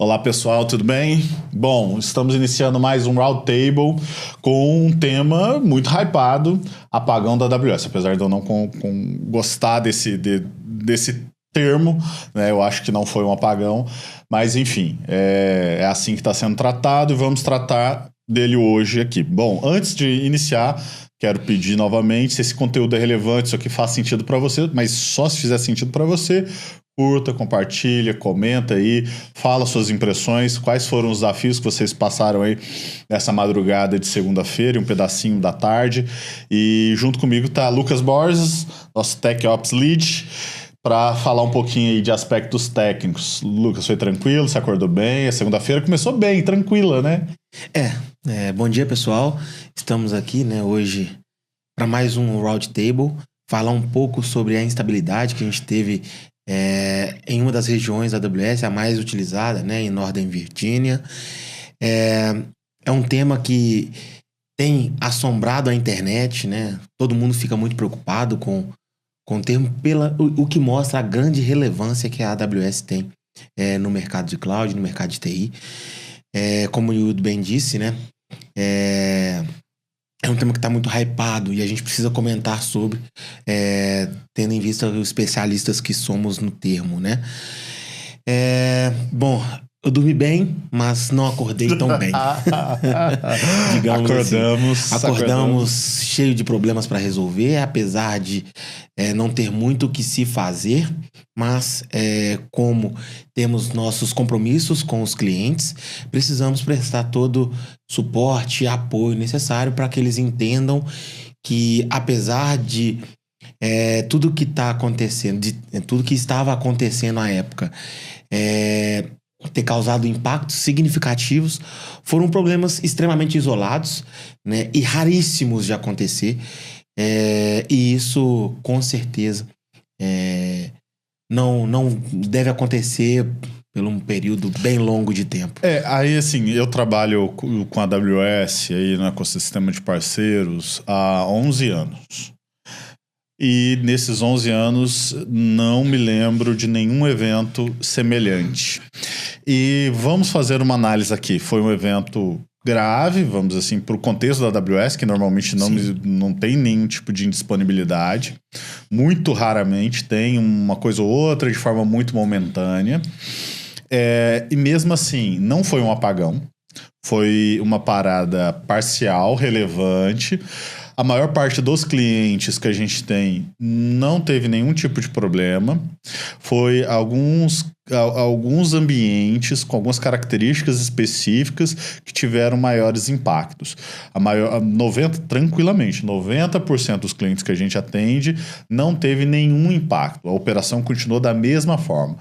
Olá pessoal, tudo bem? Bom, estamos iniciando mais um Roundtable com um tema muito hypado, apagão da AWS. Apesar de eu não gostar desse termo, né? Eu acho que não foi um apagão, mas enfim, é assim que está sendo tratado e vamos tratar dele hoje aqui. Bom, antes de iniciar, quero pedir novamente, se esse conteúdo é relevante, isso aqui faz sentido para você, mas só se fizer sentido para você, curta, compartilha, comenta aí, fala suas impressões, quais foram os desafios que vocês passaram aí nessa madrugada de segunda-feira, um pedacinho da tarde. E junto comigo tá Lucas Borges, nosso Tech Ops Lead, para falar um pouquinho aí de aspectos técnicos. Lucas, foi tranquilo? Você acordou bem? A segunda-feira começou bem, tranquila, né? Bom dia, pessoal. Estamos aqui, né, hoje para mais um Roundtable, falar um pouco sobre a instabilidade que a gente teve em uma das regiões da AWS, a mais utilizada, né, em Northern Virginia. É um tema que tem assombrado a internet, né? Todo mundo fica muito preocupado com o termo, o que mostra a grande relevância que a AWS tem no mercado de cloud, no mercado de TI. Como o Yudo bem disse, né? É um tema que está muito hypado e a gente precisa comentar sobre, tendo em vista os especialistas que somos no termo, né? Bom, eu dormi bem, mas não acordei tão bem. Digamos acordamos cheio de problemas para resolver, apesar de não ter muito o que se fazer, mas como temos nossos compromissos com os clientes, precisamos prestar todo suporte e apoio necessário para que eles entendam que, apesar de tudo que está acontecendo, de tudo que estava acontecendo à época, ter causado impactos significativos, foram problemas extremamente isolados, né, e raríssimos de acontecer, e isso com certeza não deve acontecer por um período bem longo de tempo. Aí assim, eu trabalho com a AWS aí no ecossistema de parceiros há 11 anos. E nesses 11 anos não me lembro de nenhum evento semelhante. E vamos fazer uma análise aqui. Foi um evento grave, vamos assim, para o contexto da AWS, que normalmente não tem nenhum tipo de indisponibilidade. Muito raramente tem uma coisa ou outra de forma muito momentânea. E mesmo assim, não foi um apagão. Foi uma parada parcial, relevante. A maior parte dos clientes que a gente tem não teve nenhum tipo de problema. Foi alguns ambientes com algumas características específicas que tiveram maiores impactos. Tranquilamente, 90% dos clientes que a gente atende não teve nenhum impacto. A operação continuou da mesma forma.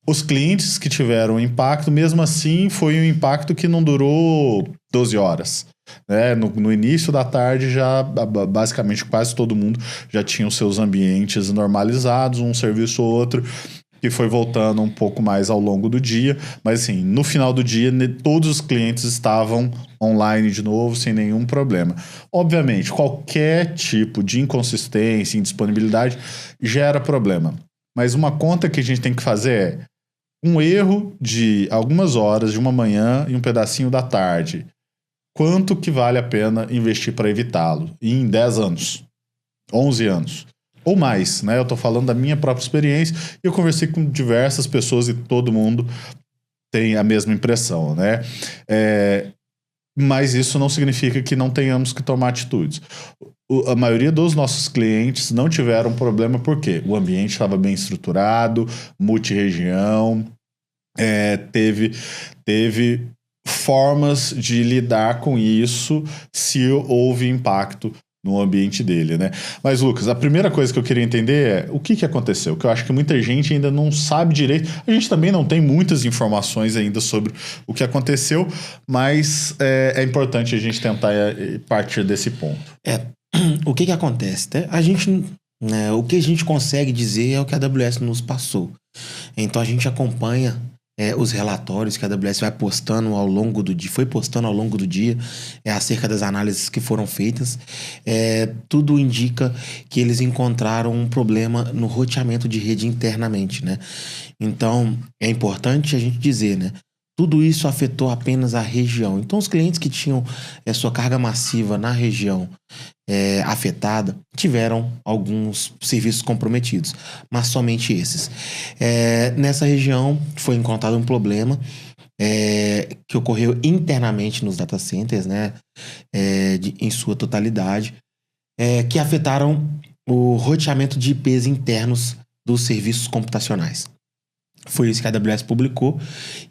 Os clientes que tiveram impacto, mesmo assim, foi um impacto que não durou 12 horas. No início da tarde, já basicamente quase todo mundo já tinha os seus ambientes normalizados, um serviço ou outro, que foi voltando um pouco mais ao longo do dia. Mas assim, no final do dia, todos os clientes estavam online de novo, sem nenhum problema. Obviamente, qualquer tipo de inconsistência, indisponibilidade, gera problema. Mas uma conta que a gente tem que fazer um erro de algumas horas de uma manhã e um pedacinho da tarde. Quanto que vale a pena investir para evitá-lo? Em 10 anos, 11 anos, ou mais, né? Eu estou falando da minha própria experiência e eu conversei com diversas pessoas e todo mundo tem a mesma impressão, né? Mas isso não significa que não tenhamos que tomar atitudes. A maioria dos nossos clientes não tiveram problema porque o ambiente estava bem estruturado, multi-região, teve formas de lidar com isso se houve impacto no ambiente dele, né? Mas, Lucas, a primeira coisa que eu queria entender é o que aconteceu, que eu acho que muita gente ainda não sabe direito. A gente também não tem muitas informações ainda sobre o que aconteceu, mas é importante a gente tentar partir desse ponto. O que acontece? A gente, o que a gente consegue dizer é o que a AWS nos passou. Então a gente acompanha os relatórios que a AWS vai postando ao longo do dia, foi postando ao longo do dia, acerca das análises que foram feitas. Tudo indica que eles encontraram um problema no roteamento de rede internamente, né? Então, é importante a gente dizer, né? Tudo isso afetou apenas a região. Então, os clientes que tinham sua carga massiva na região afetada tiveram alguns serviços comprometidos, mas somente esses. Nessa região foi encontrado um problema que ocorreu internamente nos data centers, né, em sua totalidade, que afetaram o roteamento de IPs internos dos serviços computacionais. Foi isso que a AWS publicou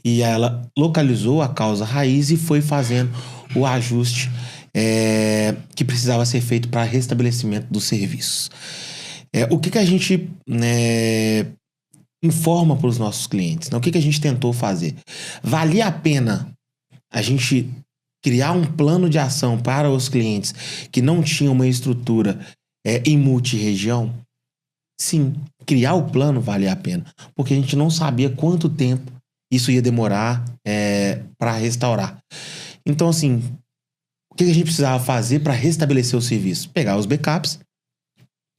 e ela localizou a causa raiz e foi fazendo o ajuste que precisava ser feito para restabelecimento dos serviços. O que a gente informa para os nossos clientes? Né? O que a gente tentou fazer? Valia a pena a gente criar um plano de ação para os clientes que não tinham uma estrutura em multi-região? Sim, criar o plano valia a pena, porque a gente não sabia quanto tempo isso ia demorar para restaurar. Então, assim, o que a gente precisava fazer para restabelecer o serviço? Pegar os backups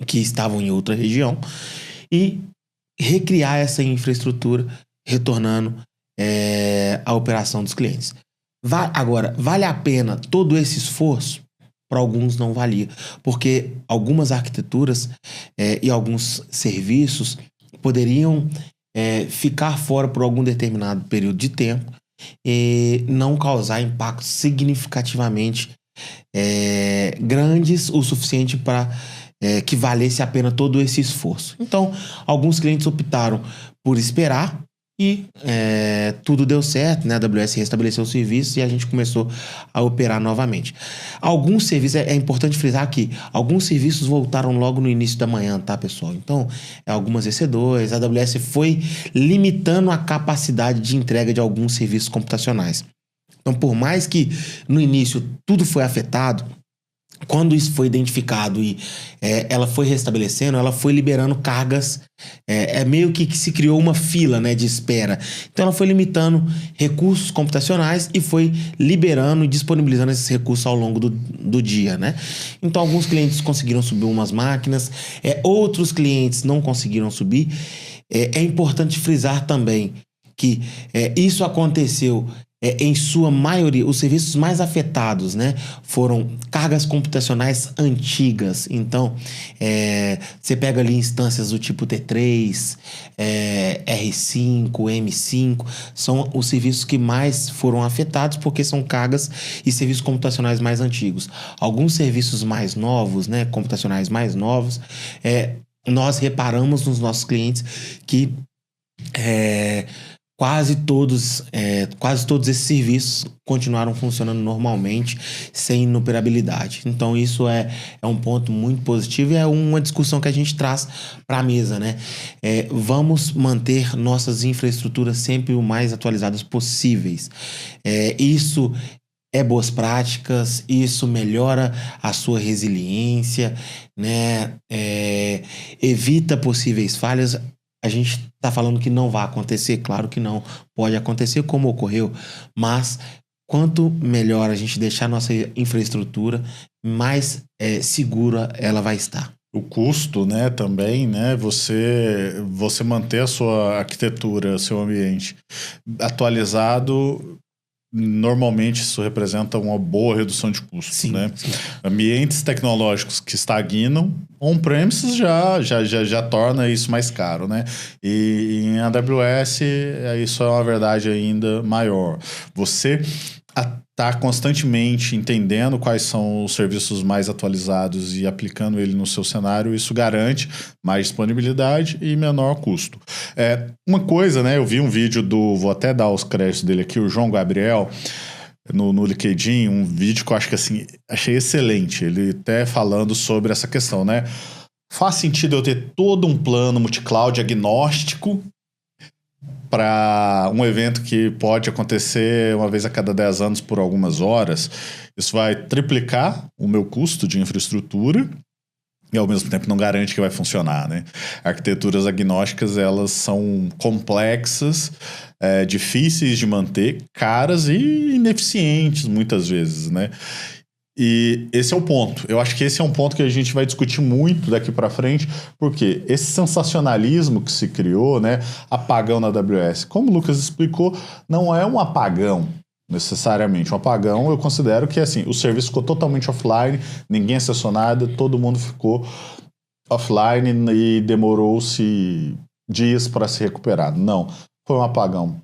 que estavam em outra região e recriar essa infraestrutura, retornando a operação dos clientes. Agora, vale a pena todo esse esforço? Para alguns não valia, porque algumas arquiteturas e alguns serviços poderiam ficar fora por algum determinado período de tempo e não causar impactos significativamente grandes o suficiente para que valesse a pena todo esse esforço. Então, alguns clientes optaram por esperar e tudo deu certo, né? A AWS restabeleceu o serviço e a gente começou a operar novamente. Alguns serviços, é importante frisar aqui, alguns serviços voltaram logo no início da manhã, tá, pessoal? Então, algumas EC2, a AWS foi limitando a capacidade de entrega de alguns serviços computacionais. Então, por mais que no início tudo foi afetado, quando isso foi identificado e ela foi restabelecendo, ela foi liberando cargas, meio que se criou uma fila, né, de espera. Então ela foi limitando recursos computacionais e foi liberando e disponibilizando esses recursos ao longo do dia, né? Então alguns clientes conseguiram subir umas máquinas, outros clientes não conseguiram subir. É importante frisar também que isso aconteceu em sua maioria, os serviços mais afetados, né, foram cargas computacionais antigas. Então, você pega ali instâncias do tipo T3, R5, M5, são os serviços que mais foram afetados porque são cargas e serviços computacionais mais antigos. Alguns serviços mais novos, né, computacionais mais novos, nós reparamos nos nossos clientes que quase todos esses serviços continuaram funcionando normalmente, sem inoperabilidade. Então isso é um ponto muito positivo e é uma discussão que a gente traz para a mesa, né? Vamos manter nossas infraestruturas sempre o mais atualizadas possíveis. Isso boas práticas, isso melhora a sua resiliência, né? Evita possíveis falhas. A gente está falando que não vai acontecer, claro que não. Pode acontecer como ocorreu, mas quanto melhor a gente deixar nossa infraestrutura, mais segura ela vai estar. O custo, né, também, né, você manter a sua arquitetura, seu ambiente atualizado, normalmente isso representa uma boa redução de custos, sim, né? Sim. Ambientes tecnológicos que estagnam, on-premises já torna isso mais caro, né? E em AWS isso é uma verdade ainda maior. Você está constantemente entendendo quais são os serviços mais atualizados e aplicando ele no seu cenário, isso garante mais disponibilidade e menor custo. Uma coisa, né? Eu vi um vídeo vou até dar os créditos dele aqui, o João Gabriel, no LinkedIn, um vídeo que eu acho que assim, achei excelente. Ele até falando sobre essa questão, né? Faz sentido eu ter todo um plano multi-cloud agnóstico para um evento que pode acontecer uma vez a cada 10 anos por algumas horas? Isso vai triplicar o meu custo de infraestrutura e ao mesmo tempo não garante que vai funcionar, né? Arquiteturas agnósticas, elas são complexas, difíceis de manter, caras e ineficientes muitas vezes, né? E esse é o ponto. Eu acho que esse é um ponto que a gente vai discutir muito daqui para frente, porque esse sensacionalismo que se criou, né, apagão na AWS, como o Lucas explicou, não é um apagão necessariamente. Um apagão, eu considero que assim, o serviço ficou totalmente offline, ninguém acessou nada, todo mundo ficou offline e demorou-se dias para se recuperar. Não, foi um apagão.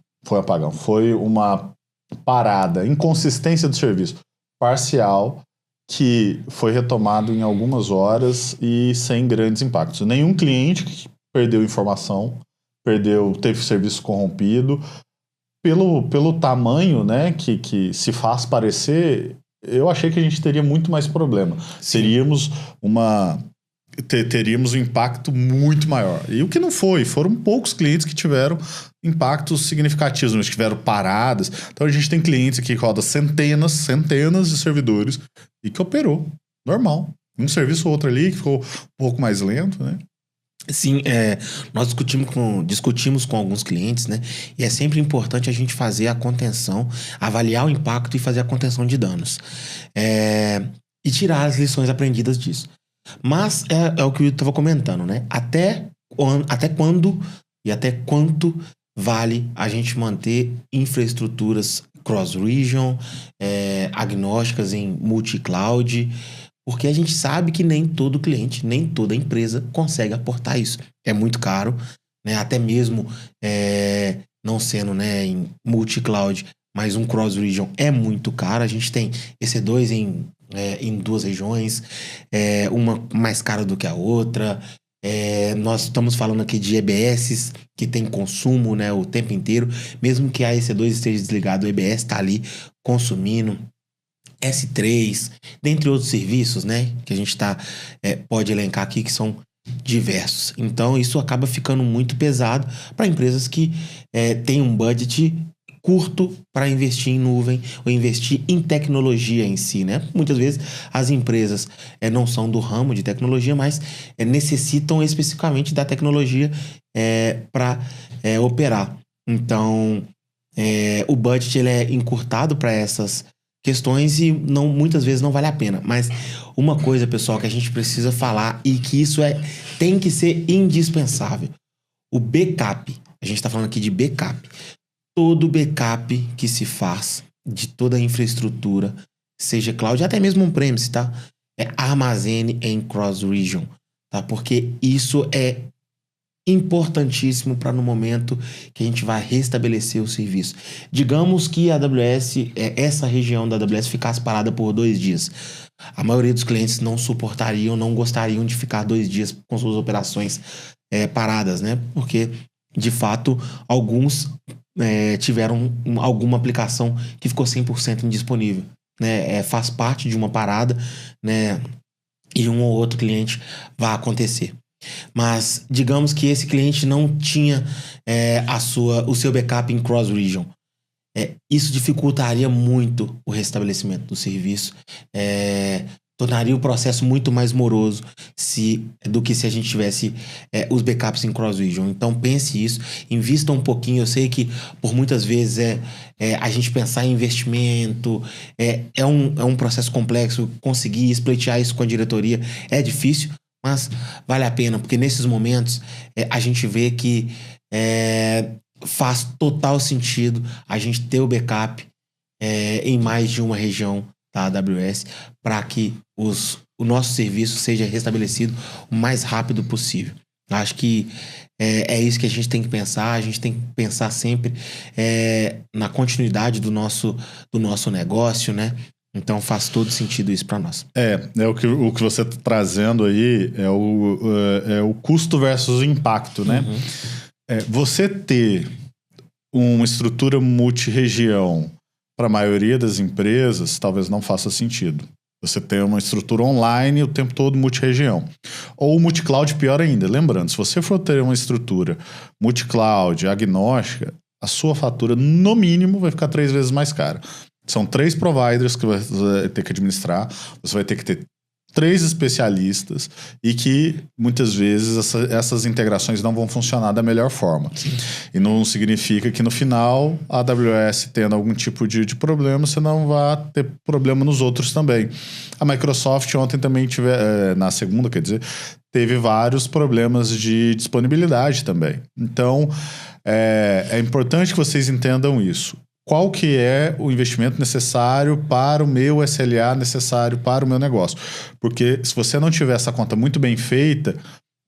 Foi uma parada, inconsistência do serviço parcial que foi retomado em algumas horas e sem grandes impactos. Nenhum cliente perdeu informação, teve serviço corrompido. Pelo tamanho, né, que se faz parecer, eu achei que a gente teria muito mais problema. Teríamos um impacto muito maior. E o que não foi, foram poucos clientes que tiveram impactos significativos, mas tiveram paradas. Então a gente tem clientes aqui que rodam centenas de servidores e que operou, normal. Um serviço ou outro ali que ficou um pouco mais lento, né? Sim, nós discutimos com alguns clientes, né? E é sempre importante a gente fazer a contenção, avaliar o impacto e fazer a contenção de danos. E tirar as lições aprendidas disso. Mas é o que eu estava comentando, né? Até quando e até quanto vale a gente manter infraestruturas cross-region, agnósticas em multi-cloud, porque a gente sabe que nem todo cliente, nem toda empresa consegue aportar isso. É muito caro, né? Até mesmo não sendo, né, em multi-cloud, mas um cross-region é muito caro. A gente tem EC2 em 2 regiões, uma mais cara do que a outra. Nós estamos falando aqui de EBS que tem consumo, né, o tempo inteiro. Mesmo que a EC2 esteja desligado, o EBS está ali consumindo. S3, dentre outros serviços, né, que a gente pode elencar aqui, que são diversos. Então, isso acaba ficando muito pesado para empresas que têm um budget curto para investir em nuvem ou investir em tecnologia em si, né? Muitas vezes as empresas não são do ramo de tecnologia, mas necessitam especificamente da tecnologia para operar. Então, o budget ele é encurtado para essas questões e muitas vezes não vale a pena. Mas uma coisa, pessoal, que a gente precisa falar e que isso tem que ser indispensável. O backup. A gente está falando aqui de backup. Todo backup que se faz de toda a infraestrutura, seja cloud, até mesmo on-premise, tá? Armazene em cross-region, tá? Porque isso é importantíssimo para no momento que a gente vai restabelecer o serviço. Digamos que a AWS, essa região da AWS ficasse parada por 2 dias. A maioria dos clientes não suportariam, não gostariam de ficar 2 dias com suas operações paradas, né? Porque, de fato, alguns tiveram alguma aplicação que ficou 100% indisponível, né? Faz parte de uma parada, né? E um ou outro cliente vai acontecer. Mas digamos que esse cliente não tinha o seu backup em cross-region. Isso dificultaria muito o restabelecimento do serviço, tornaria o processo muito mais moroso do que se a gente tivesse os backups em cross-region. Então pense isso, invista um pouquinho. Eu sei que por muitas vezes a gente pensar em investimento, é um processo complexo, conseguir splitear isso com a diretoria é difícil, mas vale a pena, porque nesses momentos a gente vê que faz total sentido a gente ter o backup em mais de uma região da AWS para que o nosso serviço seja restabelecido o mais rápido possível. Acho que é isso que a gente tem que pensar. A gente tem que pensar sempre na continuidade do nosso negócio, né? Então faz todo sentido isso para nós. O que você está trazendo aí é o custo versus o impacto, né? Uhum. Você ter uma estrutura multi-região para a maioria das empresas talvez não faça sentido. Você tem uma estrutura online o tempo todo multi-região. Ou multi-cloud, pior ainda. Lembrando, se você for ter uma estrutura multi-cloud, agnóstica, a sua fatura, no mínimo, vai ficar 3 vezes mais cara. São 3 providers que você vai ter que administrar. Você vai ter que ter 3 especialistas e que muitas vezes essas integrações não vão funcionar da melhor forma. Sim. E não significa que no final a AWS tendo algum tipo de problema, você não vai ter problema nos outros também. A Microsoft ontem também na segunda, quer dizer, teve vários problemas de disponibilidade também. Então, é importante que vocês entendam isso. Qual que é o investimento necessário para o meu SLA, necessário para o meu negócio? Porque se você não tiver essa conta muito bem feita,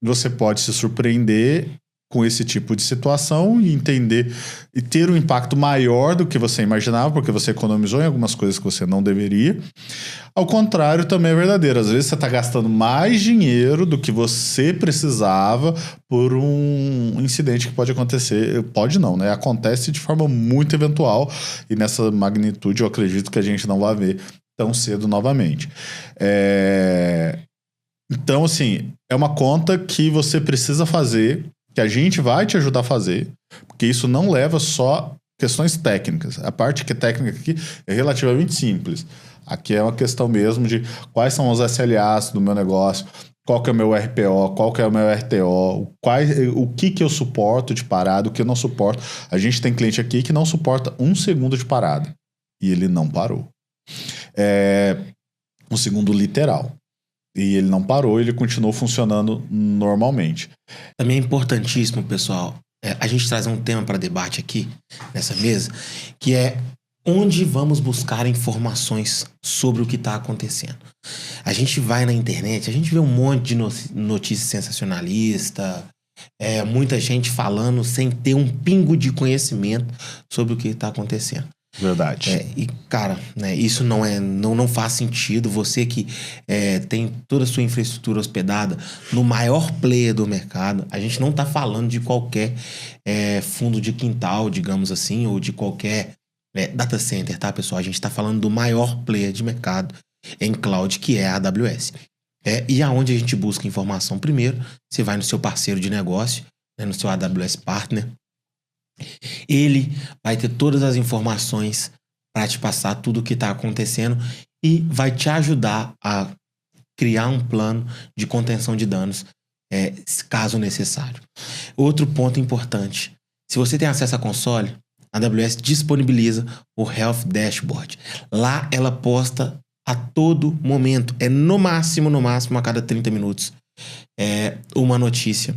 você pode se surpreender com esse tipo de situação e entender e ter um impacto maior do que você imaginava, porque você economizou em algumas coisas que você não deveria. Ao contrário, também é verdadeiro. Às vezes você está gastando mais dinheiro do que você precisava por um incidente que pode acontecer. Pode não, né? Acontece de forma muito eventual e nessa magnitude eu acredito que a gente não vai ver tão cedo novamente. Então, assim, é uma conta que você precisa fazer, que a gente vai te ajudar a fazer, porque isso não leva só questões técnicas. A parte que é técnica aqui é relativamente simples. Aqui é uma questão mesmo de quais são os SLAs do meu negócio, qual que é o meu RPO, qual que é o meu RTO, o que eu suporto de parada, o que eu não suporto. A gente tem cliente aqui que não suporta 1 segundo de parada. E ele não parou. 1 segundo literal. E ele não parou, ele continuou funcionando normalmente. Também é importantíssimo, pessoal, a gente trazer um tema para debate aqui, nessa mesa, que é onde vamos buscar informações sobre o que está acontecendo. A gente vai na internet, a gente vê um monte de notícia sensacionalista, muita gente falando sem ter um pingo de conhecimento sobre o que está acontecendo. Verdade. E, cara, né, isso não faz sentido. Você que tem toda a sua infraestrutura hospedada no maior player do mercado, a gente não tá falando de qualquer fundo de quintal, digamos assim, ou de qualquer data center, tá, pessoal? A gente tá falando do maior player de mercado em cloud, que é a AWS. E aonde a gente busca informação? Primeiro, você vai no seu parceiro de negócio, né, no seu AWS Partner. Ele vai ter todas as informações para te passar tudo o que está acontecendo e vai te ajudar a criar um plano de contenção de danos, caso necessário. Outro ponto importante: se você tem acesso à console, a AWS disponibiliza o Health Dashboard. Lá ela posta a todo momento, no máximo a cada 30 minutos, uma notícia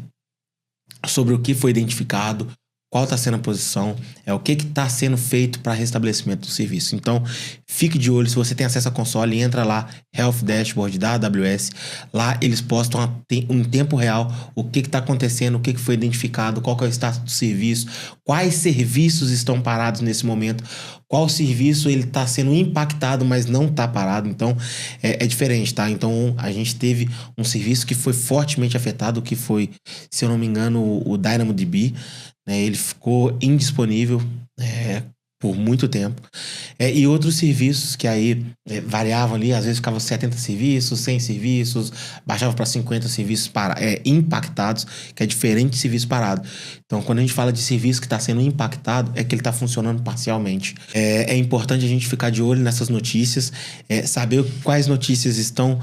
sobre o que foi identificado, qual está sendo a posição, o que está sendo feito para restabelecimento do serviço. Então, fique de olho. Se você tem acesso à console, entra lá, Health Dashboard da AWS. Lá eles postam em tempo real o que está acontecendo, o que foi identificado, qual que é o status do serviço, quais serviços estão parados nesse momento, qual serviço ele está sendo impactado, mas não está parado. Então, é diferente, tá? Então, a gente teve um serviço que foi fortemente afetado, que foi, se eu não me engano, o DynamoDB. Ele ficou indisponível por muito tempo. E outros serviços que aí variavam ali, às vezes ficavam 70 serviços, 100 serviços, baixava para 50 serviços impactados, que é diferente de serviço parado. Então, quando a gente fala de serviço que está sendo impactado, é que ele está funcionando parcialmente. É importante a gente ficar de olho nessas notícias, saber quais notícias estão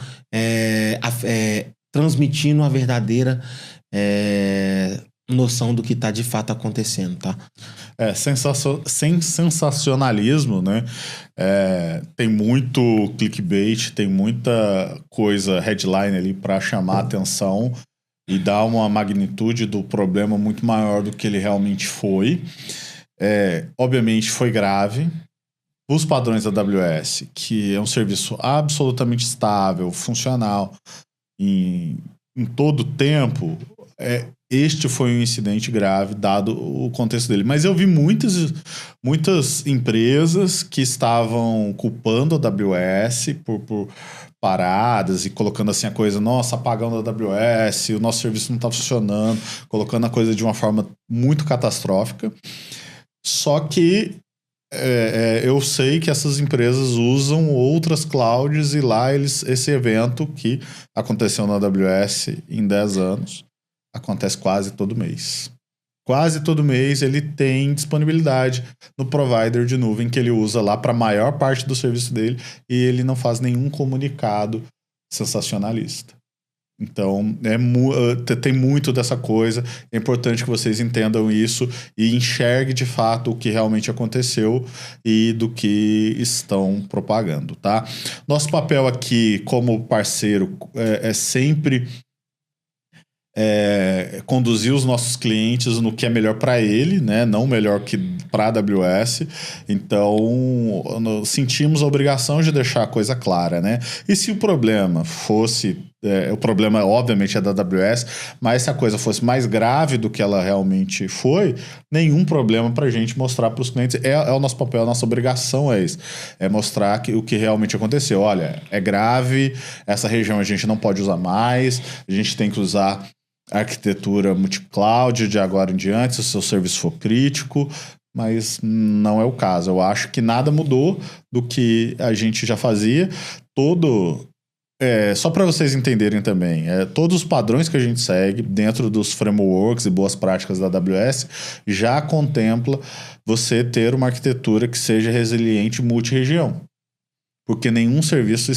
transmitindo a verdadeira noção do que está de fato acontecendo, tá? Sem sensacionalismo, né? Tem muito clickbait, tem muita coisa, headline ali para chamar a atenção e dar uma magnitude do problema muito maior do que ele realmente foi. Obviamente foi grave. Os padrões da AWS, que é um serviço absolutamente estável, funcional em todo o tempo, este foi um incidente grave, dado o contexto dele. Mas eu vi muitas empresas que estavam culpando a AWS por paradas e colocando assim a coisa, nossa, apagão da AWS, o nosso serviço não está funcionando, colocando a coisa de uma forma muito catastrófica. Só que eu sei que essas empresas usam outras clouds e lá esse evento que aconteceu na AWS em 10 anos, acontece quase todo mês. Quase todo mês ele tem disponibilidade no provider de nuvem que ele usa lá para a maior parte do serviço dele e ele não faz nenhum comunicado sensacionalista. Então, tem muito dessa coisa. É importante que vocês entendam isso e enxerguem de fato o que realmente aconteceu e do que estão propagando, tá? Nosso papel aqui como parceiro é sempre conduzir os nossos clientes no que é melhor para ele, né? Não melhor que para a AWS. Então, sentimos a obrigação de deixar a coisa clara, né? E se o problema fosse... o problema, obviamente, é da AWS, mas se a coisa fosse mais grave do que ela realmente foi, nenhum problema para a gente mostrar para os clientes. É o nosso papel, a nossa obrigação é isso. É mostrar o que realmente aconteceu. Olha, é grave, essa região a gente não pode usar mais, a gente tem que usar arquitetura multi-cloud de agora em diante, se o seu serviço for crítico, mas não é o caso. Eu acho que nada mudou do que a gente já fazia. Só para vocês entenderem também, todos os padrões que a gente segue dentro dos frameworks e boas práticas da AWS já contempla você ter uma arquitetura que seja resiliente multi-região. Porque nenhum serviço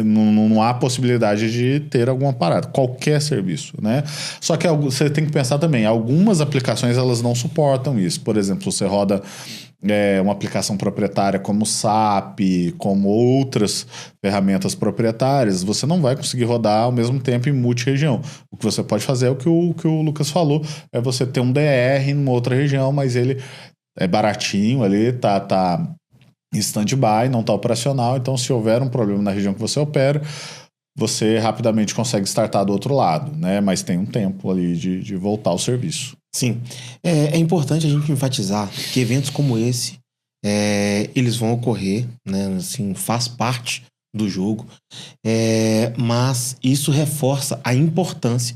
não há possibilidade de ter alguma parada, qualquer serviço, né? Só que você tem que pensar também, algumas aplicações elas não suportam isso. Por exemplo, você roda uma aplicação proprietária como SAP, como outras ferramentas proprietárias, você não vai conseguir rodar ao mesmo tempo em multi-região. O que você pode fazer é o que o Lucas falou, é você ter um DR em uma outra região, mas ele é baratinho ali, tá em stand-by, não está operacional, então se houver um problema na região que você opera, você rapidamente consegue startar do outro lado, né? Mas tem um tempo ali de voltar ao serviço. Sim, é importante a gente enfatizar que eventos como esse, eles vão ocorrer, né? Assim, faz parte do jogo, mas isso reforça a importância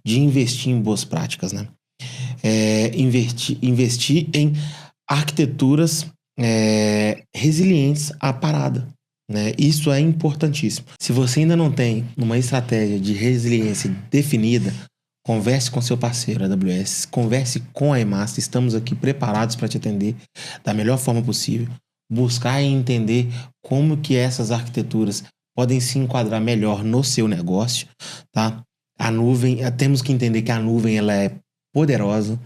de investir em boas práticas, né? Investir em arquiteturas resilientes à parada, né? Isso é importantíssimo. Se você ainda não tem uma estratégia de resiliência definida, converse com seu parceiro AWS, converse com a Emaster. Estamos aqui preparados para te atender da melhor forma possível, buscar e entender como que essas arquiteturas podem se enquadrar melhor no seu negócio, tá? A nuvem, temos que entender que a nuvem ela é poderosa,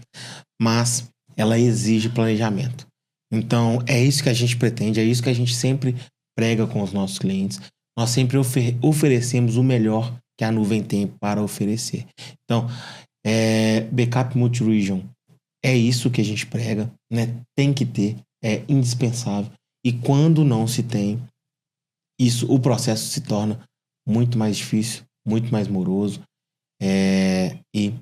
mas ela exige planejamento. Então, é isso que a gente pretende, é isso que a gente sempre prega com os nossos clientes. Nós sempre oferecemos o melhor que a nuvem tem para oferecer. Então, backup multi-region é isso que a gente prega, né? Tem que ter, é indispensável. E quando não se tem, o processo se torna muito mais difícil, muito mais moroso e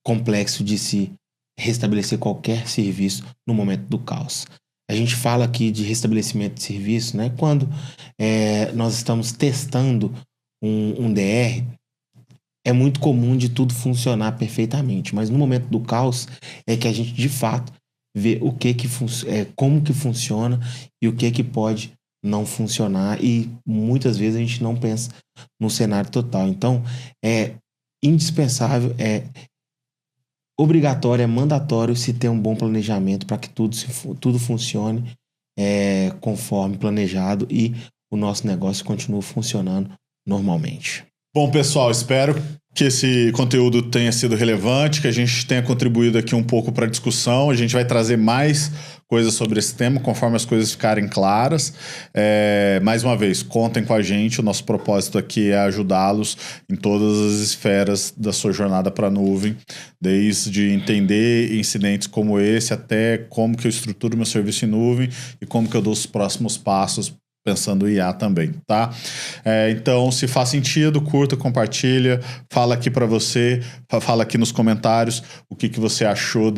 complexo de se restabelecer qualquer serviço no momento do caos. A gente fala aqui de restabelecimento de serviço, né? Quando nós estamos testando um DR, é muito comum de tudo funcionar perfeitamente, mas no momento do caos é que a gente de fato vê como que funciona e o que pode não funcionar, e muitas vezes a gente não pensa no cenário total. Então é indispensável, obrigatório, é mandatório se ter um bom planejamento para que tudo funcione conforme planejado e o nosso negócio continue funcionando normalmente. Bom, pessoal, espero que esse conteúdo tenha sido relevante, que a gente tenha contribuído aqui um pouco para a discussão. A gente vai trazer mais coisas sobre esse tema conforme as coisas ficarem claras. Mais uma vez, contem com a gente. O nosso propósito aqui é ajudá-los em todas as esferas da sua jornada para a nuvem, desde entender incidentes como esse até como que eu estruturo meu serviço em nuvem e como que eu dou os próximos passos pensando em IA também, tá? Então, se faz sentido, curta, compartilha, fala aqui para você, fala aqui nos comentários o que você achou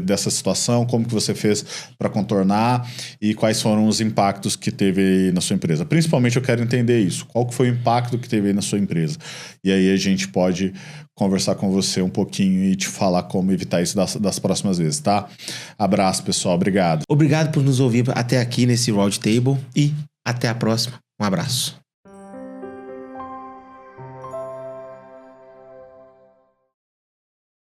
dessa situação, como que você fez para contornar e quais foram os impactos que teve aí na sua empresa. Principalmente eu quero entender isso, qual que foi o impacto que teve aí na sua empresa. E aí a gente pode conversar com você um pouquinho e te falar como evitar isso das próximas vezes, tá? Abraço, pessoal. Obrigado. Obrigado por nos ouvir até aqui nesse Roundtable e até a próxima. Um abraço.